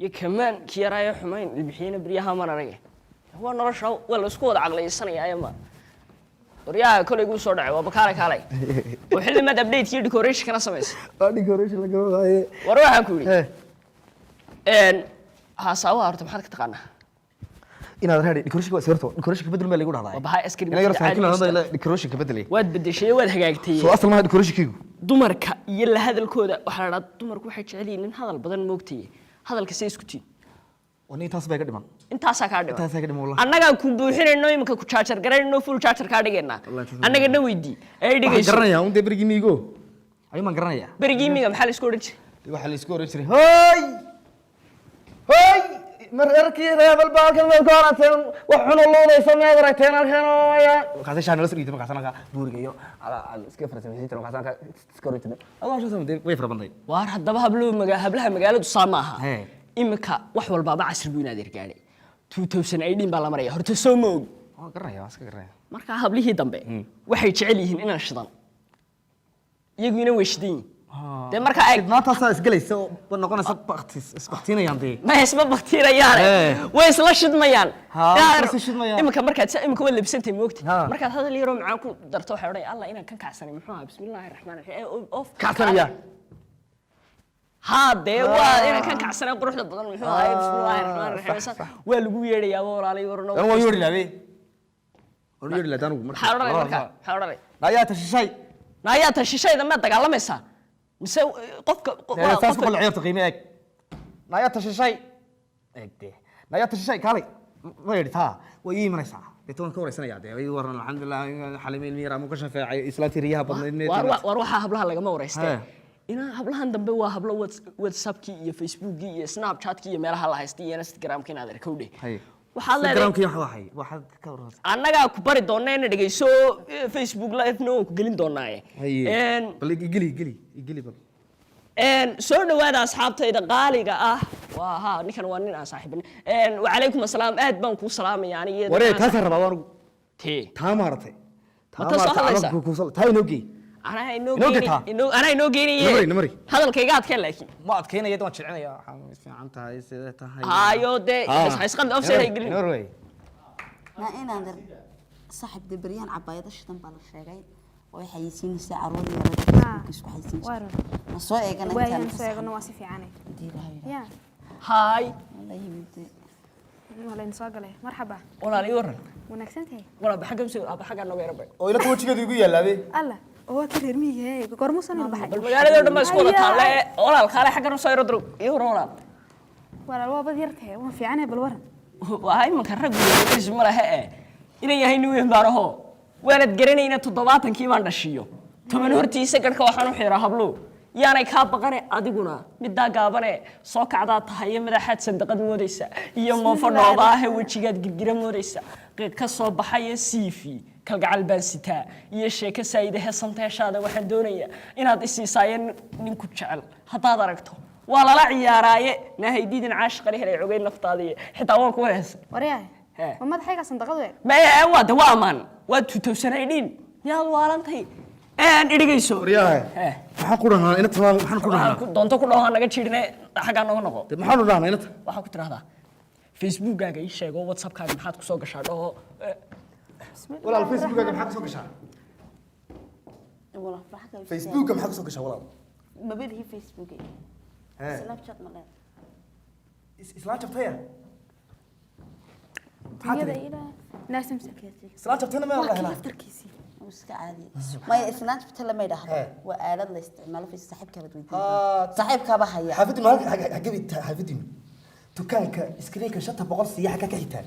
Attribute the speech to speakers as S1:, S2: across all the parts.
S1: كمان كيراي حمين البحين بريها ما نرجع هو نرشوا ولا سكود عقلي السنة يا إما وريا كل يقول صدع وبكارك علي وحل ما تبديت يدي كوريش كنا سميس
S2: ديكوريشن la gabo
S1: وروح أقولي إن هساوا أرتم حدك تقنا
S2: inaad raadi decoration waa sawirto decoration ka bedel ma lagu dhahdaa
S1: وبهاي أسكري
S2: inaad yar saakin la decoration ka bedel
S1: واد بدي شيء واد حاجتي
S2: soo asal ma decoration kiigu
S1: dumarka iyo la hadalkooda waxa la dumarku waxay jecel yihiin in hadal badan moogtay hadalka say isku tiin
S2: wani taas bay ka dhiman
S1: intaas ka dhiman
S2: intaas ka dhiman wallahi
S1: annaga ku buuxinayno imka ku charger gareeyno full charger ka dhigayna annaga na weydii ay dhigayso
S2: garanaya un de berigi miigo ay ma garanaya
S1: berigi miiga maxaa la isku oran jiray
S2: waxa la isku oran jiray hoy hoy mar arkii reebal baalkan ma gooraateen wax xun oo loodayso ma aragteen halkan oo ya kaasay shaan la soo dhiibtay markaas anaga buurigayo ala iska farsameysan markaas anaga iska oran Allah soo sameeyay way farabanday
S1: waar hadaba hablaha magaaladu saamaha imka wax walba ba casri buu inaadir gaaray 2018 baa la maraya horta soo moog
S2: garanaya iska garanaya
S1: marka hablihii dambe waxay jecel yihiin inaan shidan iyaguna way shidan de marka ay
S2: maanta saas galayso noqonaysa isbaqtiinayaan de
S1: ma isma baqtiinayaan way isla shidmayaan imka markaad wad labsantay moogti markaad hadal yaro macaan ku darto waxa oranay Allah inaan kan kacsanay muxuu ahaa bismillaahir rahmaanir rahiim of
S2: kacsanaya
S1: هذا وأنا كان كعسنا بروح للبطن من هاي بسم الله الرحمن الرحيم والقو يري يا ورا علي ورنا
S2: أنا ويوري لابي ويوري لا دانو
S1: حاول
S2: نايات الشيء
S1: نايات الشيء إذا ما تقال مسا مسوي
S2: قف كل عيار تقيمك نايات الشيء إيه نايات الشيء كالي ما يريد ها ويجي من الساعة يتون كوري سنة يعدي ويورنا الحمد لله حليمي الميرا مكشف إسلاتي ريها بدنا
S1: وأروح هبلها لقى ما وريستي إنا هبلهن دنبه waa hablo WhatsApp-ki iyo Facebook-ki iyo Snapchat-ki iyo meelaha la haystay iyo Instagram-ki inaad arkowde waxa la
S2: Instagram-ki waxa ka warhas
S1: annaga ku bari doonaa in dhageyso Facebook live-no ku gelin doonaa
S2: bal igeli bal
S1: soo dhawaada asxaabtayda qaaliga ah waa ninkan waa nin aan saaxiibin wa calaykum asalaam aad baan ku salaamay aniga
S2: waree taas rabaa waan
S1: taa
S2: maartay
S1: taa
S2: inoogi
S1: أنا إنه جيني
S2: نمري
S1: هذا الكيجات كله لكن
S2: ما أتكلم يا دوان شرعنا يا عم تهاي سيدتها
S1: هايو ده بس هيسقط أفسد هيجري
S2: نروي
S3: ما إنا عند صاحب دبريان عباية الشتم بالشراي ويحيسين الساعة رولي ولا كيسكو حيسين نصوي كنا
S4: وين نصوي كنا واسف يعني يا
S1: هاي
S3: والله يمدي
S4: ولا نساق له مرحبا
S1: ولا ليورن
S4: ونكسنتي
S1: ولا بحاجة مسوي بحاجة أنا غير بي
S2: ولا توجه كده يقول يلا بي
S4: الله هو كثير مية قرموس أنا بحاجة
S1: المجال ده ما يسكوله تالله ولا الخالة حاجة نصوي ردرو يورن
S4: ولا الوا بديرته وما في عنه بالورن
S1: وهاي مكرر بيجي مرة هي إنه يهي نوي باره وأنا تجريني إنه تضباطن كيمان رشيو تمن هرتي سكر كواحد حيرة هبلو يعني كاب قرن أديقنا مدة قابنا صاك عادات هاي مدحت صندوق موديسة يوم فرنا ضاه وشيء جرجر موديسة كصوب بحي سيفي كالجعل بنستا يشيء كسيده حسنته شاده واحد دونية إن هذا السيساين نكتشعل حتى دركته ولا لا عياراي نهي ديدن عاشق عليه العقين نفطالية حتى هو كويس
S4: ورياه وما ضحك صندوق ده
S1: ما هو دوامان وتو سنين يا الوالنتي أنا إديكيسو
S2: ورياه حقولنا إنت حقولنا
S1: دونتو كلها نجد شيرنا حاجة نقول
S2: محلنا إنت
S1: وحكت هذا فيسبوك جاي شيء أو واتساب كان محط كسوق شارده
S2: ولا الفيسبوك كم حق سوق شهر
S3: والله بحكي
S2: فيسبوك كم حق سوق شهر والله
S3: ما بدي فيسبوك سناب شات ملأ
S2: سناب شات هي
S4: هذا إلى ناس مسكت
S2: سناب شات هنا ما والله هنا
S3: تركيزي وسك عادي ما سناب شات لما يدخل وآلات الاستعمال في السحب كبد ويدي سحب كبها
S2: حفيدي ما حجبت حفيدي تكانك سكرينك شتى بقول سياحة كهيتان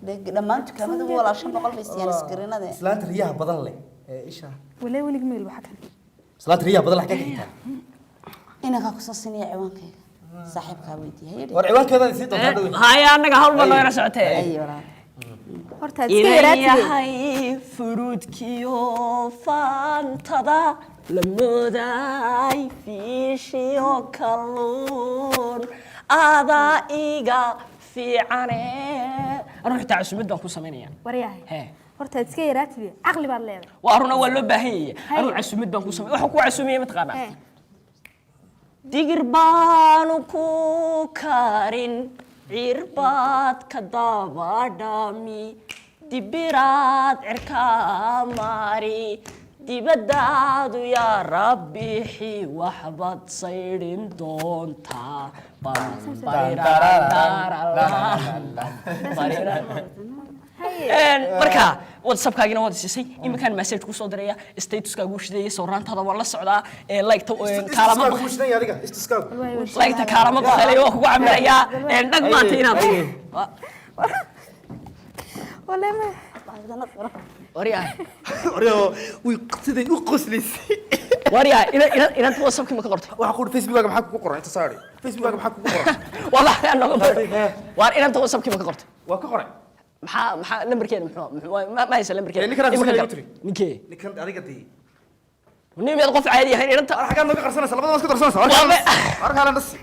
S3: لما أنت كمان هو ولا شيء بقول في يعني سكرين هذا
S2: سلانت رياح بدل لي إيش
S4: ولا ولا جميل وحكي
S2: سلانت رياح بدل حكي كهيتان
S3: إنك قصصني عوانك صاحب كابيتي هي
S2: والعوان كذا نسيت
S1: هاي أنا قهول والله أنا سعته
S3: أيوة
S1: إلهي فرودكيو فانتدا لموداي فيشيو كالون هذا إيجا في عنه أنا رحت عسمت بنكو سمينيا
S4: ورياه horta iska yaraatay aqli baad leedahay
S1: waaruna waa loo baahan yahay anu casuumid baan ku sameeyay waxa ku casuumiyay ma taqaana digir baanu ku karin cirbaad ka dabadhami dibiraad cirkaa mari dibadaadu yaa rabbixi waxbaad saydhin doontaa marka whatsappkaagina waad siisay iminkaan message ku soo diraya statuskaagu shideeyay sawraantaada waan la socdaa like kaalama kaalama baqalay waa kugu camirayaa dhag maanta inaad
S4: wala ma
S1: waryaa
S2: way siday u qoslisay
S1: waryaa inaad whatsappkii ma ka qortay
S2: waxa ku facebookaga maxaa ku qoran inta saari facebookaga maxaa ku qoran
S1: wallahi anaga waar inaad whatsappkii ma ka qortay
S2: waa ka qoran
S1: maxaa lambarkeeda ma haysa lambarkeeda
S2: ninkan aad soo tiri
S1: ninkee
S2: ninkan adiga tii
S1: nin meel qof caadi yahay inta
S2: xagaa naga qarsanaysa labadaba iska darsanaysa arkaan nasi